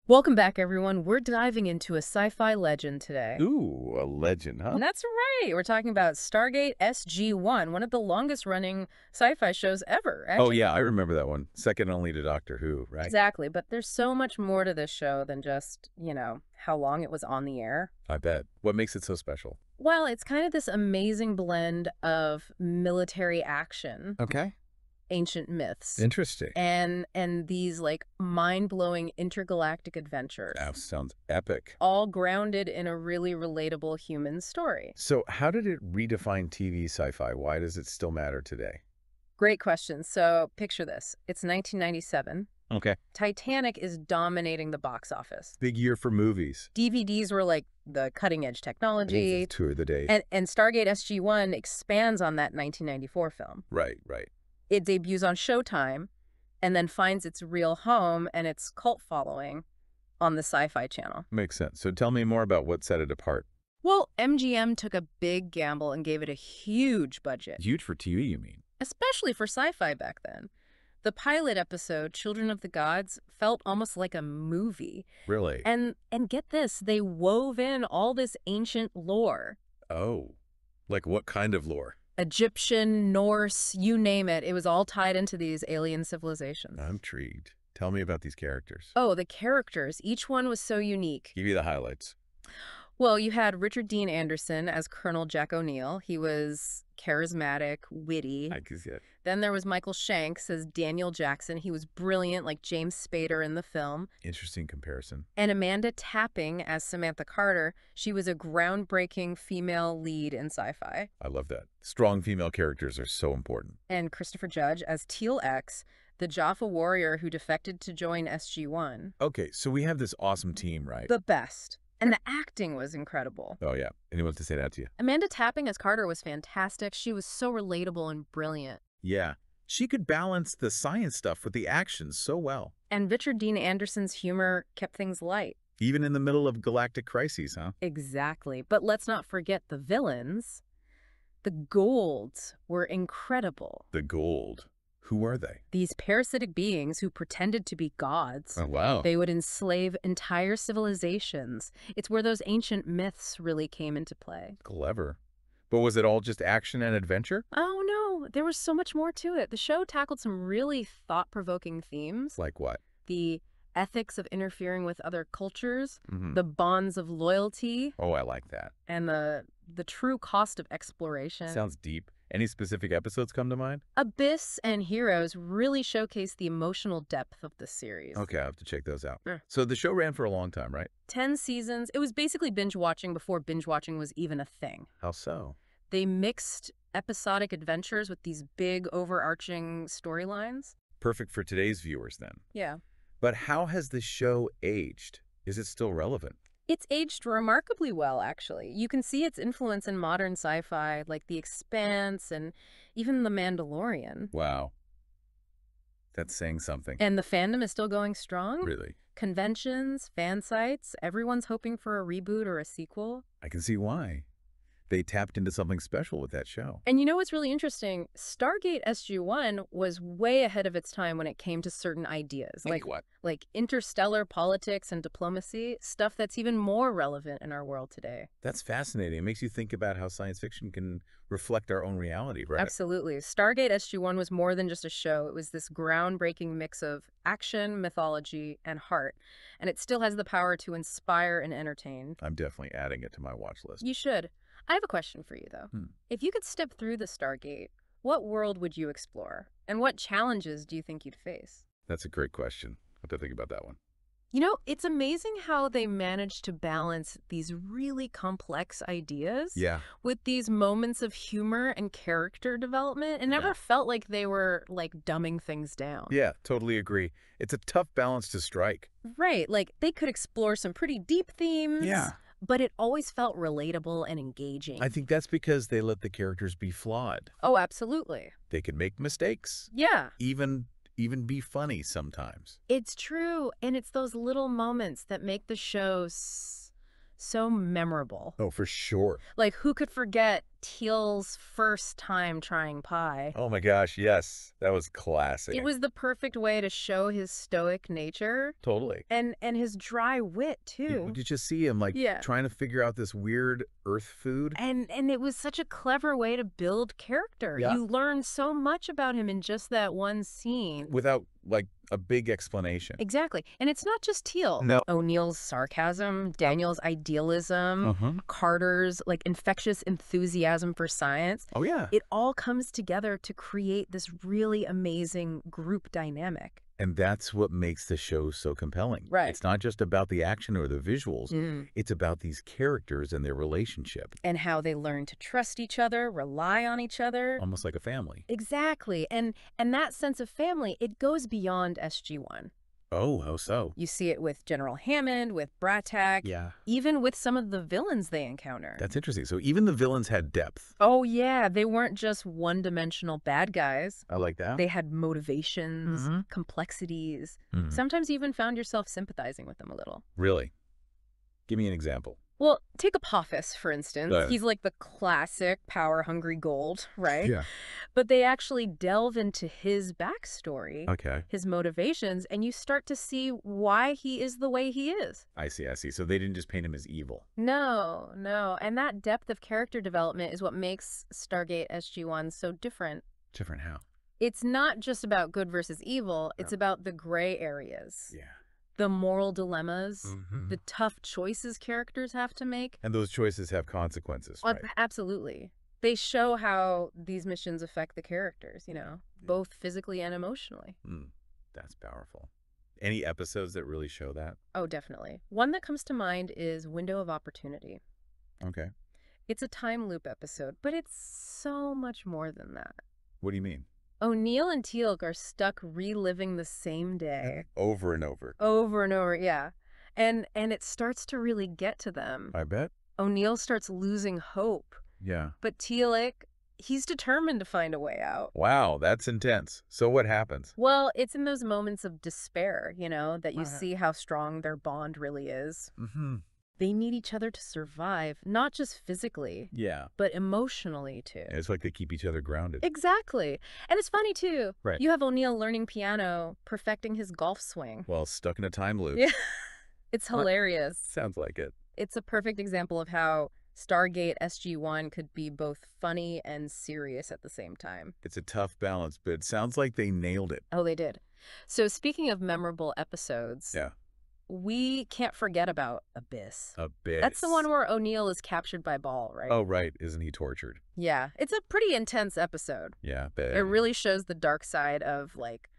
Welcome back, everyone. We're diving into a sci-fi legend today. Ooh, a legend, huh? That's right. We're talking about Stargate SG-1, one of the longest-running sci-fi shows ever, Oh, actually. yeah, I remember that one. Second only to Doctor Who, right? Exactly, but there's so much more to this show than just, how long it was on the air. I bet. What makes it so special? Well, it's kind of this amazing blend of military action, Okay. ancient myths, Interesting. and these like mind-blowing intergalactic adventures, That sounds epic. all grounded in a really relatable human story. So, how did it redefine TV sci-fi? Why does it still matter today? Great question. So picture this. It's 1997. Okay. Titanic is dominating the box office. Big year for movies. DVDs were like the cutting edge technology. Tour of the day. And Stargate SG-1 expands on that 1994 film. Right, right. It debuts on Showtime and then finds its real home and its cult following on the Sci-Fi Channel. Makes sense. So tell me more about what set it apart. Well, MGM took a big gamble and gave it a huge budget, Huge for TV, you mean? especially for sci-fi back then. The pilot episode, Children of the Gods, felt almost like a movie. Really? And get this, they wove in all this ancient lore. Oh. Like what kind of lore? Egyptian, Norse, you name it. It was all tied into these alien civilizations. I'm intrigued. Tell me about these characters. Oh, the characters. Each one was so unique. Give me the highlights. Well, you had Richard Dean Anderson as Colonel Jack O'Neill. He was charismatic, witty. I can see it. Then there was Michael Shanks as Daniel Jackson. He was brilliant, like James Spader in the film. Interesting comparison. And Amanda Tapping as Samantha Carter. She was a groundbreaking female lead in sci-fi. I love that. Strong female characters are so important. And Christopher Judge as Teal X, the Jaffa warrior who defected to join SG-1. Okay, so we have this awesome team, right? The best. And the acting was incredible. Oh, yeah. Anyone to say that to you? Amanda Tapping as Carter was fantastic. She was so relatable and brilliant. Yeah. She could balance the science stuff with the action so well. And Richard Dean Anderson's humor kept things light. Even in the middle of galactic crises, huh? Exactly. But let's not forget the villains. The Goa'ulds were incredible. The Goa'uld. Who are they? These parasitic beings who pretended to be gods. Oh, wow. They would enslave entire civilizations. It's where those ancient myths really came into play. Clever. But was it all just action and adventure? Oh, no. There was so much more to it. The show tackled some really thought-provoking themes. Like what? The ethics of interfering with other cultures, Mm-hmm. the bonds of loyalty, Oh, I like that. and the true cost of exploration. Sounds deep. Any specific episodes come to mind? Abyss and Heroes really showcase the emotional depth of the series. Okay, I'll have to check those out. Yeah. So the show ran for a long time, right? 10 seasons. It was basically binge watching before binge watching was even a thing. How so? They mixed episodic adventures with these big overarching storylines. Perfect for today's viewers, then. Yeah. But how has the show aged? Is it still relevant? It's aged remarkably well, actually. You can see its influence in modern sci-fi, like The Expanse and even The Mandalorian. Wow. That's saying something. And the fandom is still going strong. Really? Conventions, fan sites, everyone's hoping for a reboot or a sequel. I can see why. They tapped into something special with that show. And you know what's really interesting? Stargate SG-1 was way ahead of its time when it came to certain ideas. Like what? Like interstellar politics and diplomacy, stuff that's even more relevant in our world today. That's fascinating. It makes you think about how science fiction can reflect our own reality, right? Absolutely. Stargate SG-1 was more than just a show. It was this groundbreaking mix of action, mythology, and heart. And it still has the power to inspire and entertain. I'm definitely adding it to my watch list. You should. I have a question for you, though. If you could step through the Stargate, what world would you explore? And what challenges do you think you'd face? That's a great question. I'll have to think about that one. You know, it's amazing how they managed to balance these really complex ideas Yeah. with these moments of humor and character development. It never felt like they were, like, dumbing things down. Yeah, totally agree. It's a tough balance to strike. Right. Like, they could explore some pretty deep themes. Yeah. But it always felt relatable and engaging. I think that's because they let the characters be flawed. Oh, absolutely. They can make mistakes. Yeah. Even be funny sometimes. It's true. And it's those little moments that make the show so memorable. Oh, for sure. Like, who could forget Teal's first time trying pie. Oh my gosh, yes. That was It classic. was the perfect way to show his stoic nature Totally. and his dry wit too. You just see him like Yeah. trying to figure out this weird earth food. And it was such a clever way to build character. Yeah. You learn so much about him in just that one scene. Without like a big explanation. Exactly. And it's not just Teal. No. O'Neill's sarcasm, Daniel's idealism, Uh-huh. Carter's like infectious enthusiasm for science. Oh yeah. It all comes together to create this really amazing group dynamic. And that's what makes the show so compelling. Right. It's not just about the action or the visuals. Mm. It's about these characters and their relationship. And how they learn to trust each other, rely on each other. Almost like a family. Exactly. And that sense of family, it goes beyond SG-1. Oh, how so? You see it with General Hammond, with Bratak, Yeah. even with some of the villains they encounter. That's interesting. So even the villains had depth. Oh, yeah. They weren't just one-dimensional bad guys. I like that. They had motivations, Mhm. complexities. Mhm. Sometimes you even found yourself sympathizing with them a little. Really? Give me an example. Well, take Apophis, for instance. Yeah. He's like the classic power-hungry Goa'uld, right? Yeah. But they actually delve into his backstory, Okay. his motivations, and you start to see why he is the way he is. I see. So they didn't just paint him as evil. No, no. And that depth of character development is what makes Stargate SG-1 so different. Different how? It's not just about good versus evil. It's about the gray areas, Yeah. the moral dilemmas, Mhm. the tough choices characters have to make. And those choices have consequences, right? Absolutely. They show how these missions affect the characters, both physically and emotionally. That's powerful. Any episodes that really show that? Oh, definitely. One that comes to mind is Window of Opportunity. Okay. It's a time loop episode, but it's so much more than that. What do you mean? O'Neill and Teal'c are stuck reliving the same day. Over and over. Over and over, yeah. And it starts to really get to them. I bet. O'Neill starts losing hope. Yeah. But Teal'c, he's determined to find a way out. Wow, that's intense. So what happens? Well, it's in those moments of despair, that you Wow. see how strong their bond really is. Mm-hmm. They need each other to survive, not just physically, Yeah. but emotionally, too. It's like they keep each other grounded. Exactly. And it's funny, too. Right. You have O'Neill learning piano, perfecting his golf swing. Well, stuck in a time loop. Yeah. It's hilarious. Sounds like it. It's a perfect example of how Stargate SG-1 could be both funny and serious at the same time. It's a tough balance, but it sounds like they nailed it. Oh, they did. So speaking of memorable episodes, Yeah. we can't forget about Abyss. Abyss. That's the one where O'Neill is captured by Ball, right? Oh, right. Isn't he tortured? Yeah. It's a pretty intense episode. Yeah, but It really shows the dark side of, like,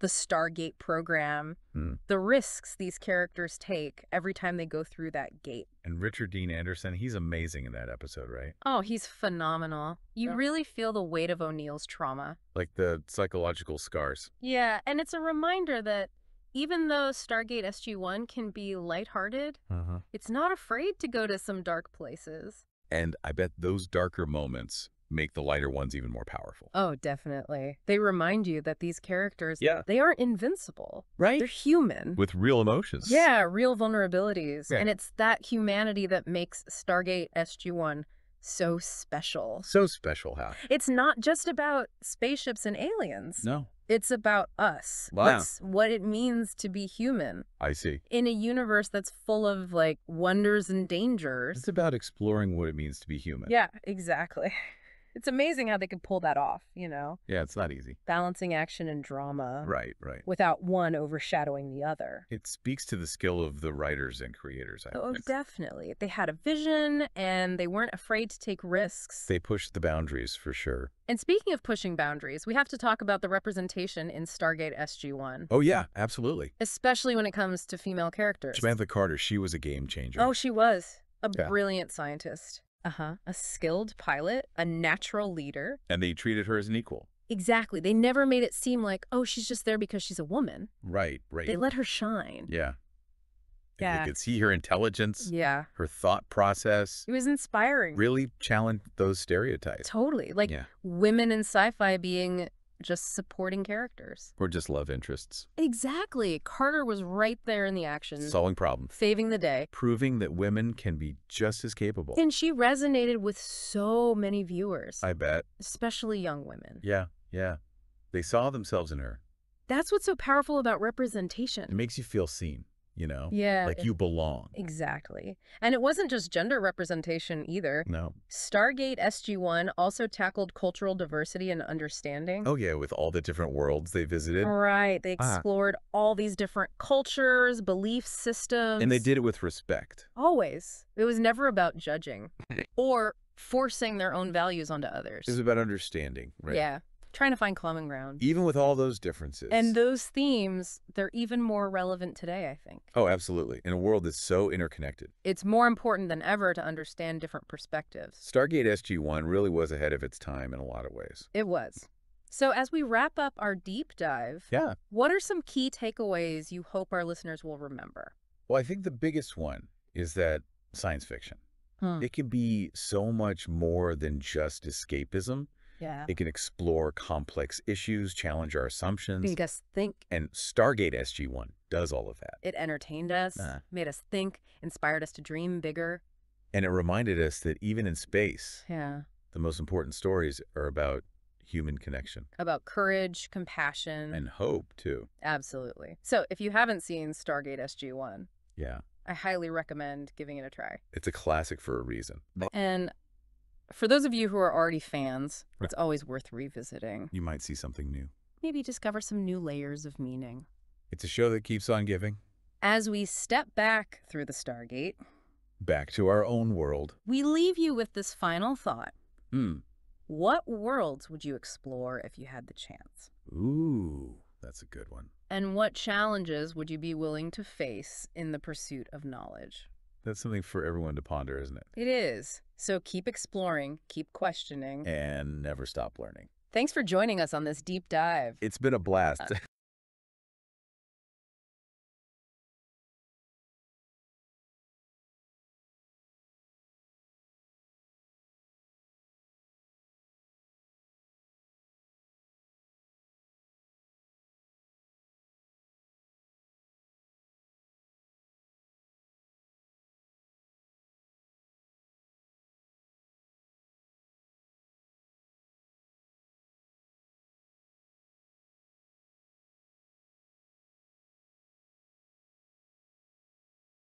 the Stargate program, Hmm. the risks these characters take every time they go through that gate. And Richard Dean Anderson, he's amazing in that episode, right? Oh, he's phenomenal. You Yeah. really feel the weight of O'Neill's trauma. Like the psychological scars. Yeah, and it's a reminder that even though Stargate SG-1 can be lighthearted, Uh-huh. it's not afraid to go to some dark places. And I bet those darker moments make the lighter ones even more powerful. Oh, definitely. They remind you that these characters, Yeah. they aren't invincible. Right? They're human. With real emotions. Yeah, real vulnerabilities. Yeah. And it's that humanity that makes Stargate SG-1 so special. So special, how? It's not just about spaceships and aliens. No. It's about us. Wow. What it means to be human I see. in a universe that's full of, like, wonders and dangers. It's about exploring what it means to be human. Yeah, exactly. It's amazing how they could pull that off, Yeah, it's not easy. balancing action and drama Right. without one overshadowing the other. It speaks to the skill of the writers and creators, I Oh, think. definitely. They had a vision and they weren't afraid to take risks. They pushed the boundaries for sure. And speaking of pushing boundaries, we have to talk about the representation in Stargate SG-1, Oh, yeah, absolutely. especially when it comes to female characters. Samantha Carter, she was a game changer. Oh, she was a Yeah. brilliant scientist. A skilled pilot, a natural leader. And they treated her as an equal. Exactly. They never made it seem like, oh, she's just there because she's a woman. Right. They let her shine. Yeah. And Yeah. you could see her intelligence, Yeah. her thought process, It was inspiring. really challenged those stereotypes. Totally. Like Yeah. women in sci-fi being just supporting characters. Or just love interests. Exactly. Carter was right there in the action, Solving problems. saving the day. Proving that women can be just as capable. And she resonated with so many viewers, I bet. especially young women. Yeah, yeah. They saw themselves in her. That's what's so powerful about It representation. makes you feel seen, Yeah, like you belong. exactly. And it wasn't just gender representation either. No. Stargate SG-1 also tackled cultural diversity and understanding. Oh, yeah, with all the different worlds they visited. Right. They Ah. explored all these different cultures, belief systems. And they did it with respect. Always. It was never about judging or forcing their own values onto others. It was about understanding, right? Yeah. Trying to find common ground. Even with all those differences. And those themes, they're even more relevant today, I think. Oh, absolutely. In a world that's so interconnected. It's more important than ever to understand different perspectives. Stargate SG-1 really was ahead of its time in a lot of ways. It was. So as we wrap up our deep dive, Yeah. what are some key takeaways you hope our listeners will remember? Well, I think the biggest one is that science fiction. It can be so much more than just escapism. Yeah. It can explore complex issues, challenge our assumptions. Make us think. And Stargate SG-1 does all of that. It entertained us, made us think, inspired us to dream bigger. And it reminded us that even in space, Yeah. the most important stories are about human connection. About courage, compassion. And hope, too. Absolutely. So if you haven't seen Stargate SG-1, Yeah. I highly recommend giving it a try. It's a classic for a reason. And for those of you who are already fans, it's always worth revisiting. You might see something new. Maybe discover some new layers of meaning. It's a show that keeps on giving. As we step back through the Stargate, Back to our own world. we leave you with this final thought. Hmm. What worlds would you explore if you had the chance? Ooh, that's a good one. And what challenges would you be willing to face in the pursuit of knowledge? That's something for everyone to ponder, isn't it? It is. So keep exploring, keep questioning. And never stop learning. Thanks for joining us on this deep dive. It's been a blast.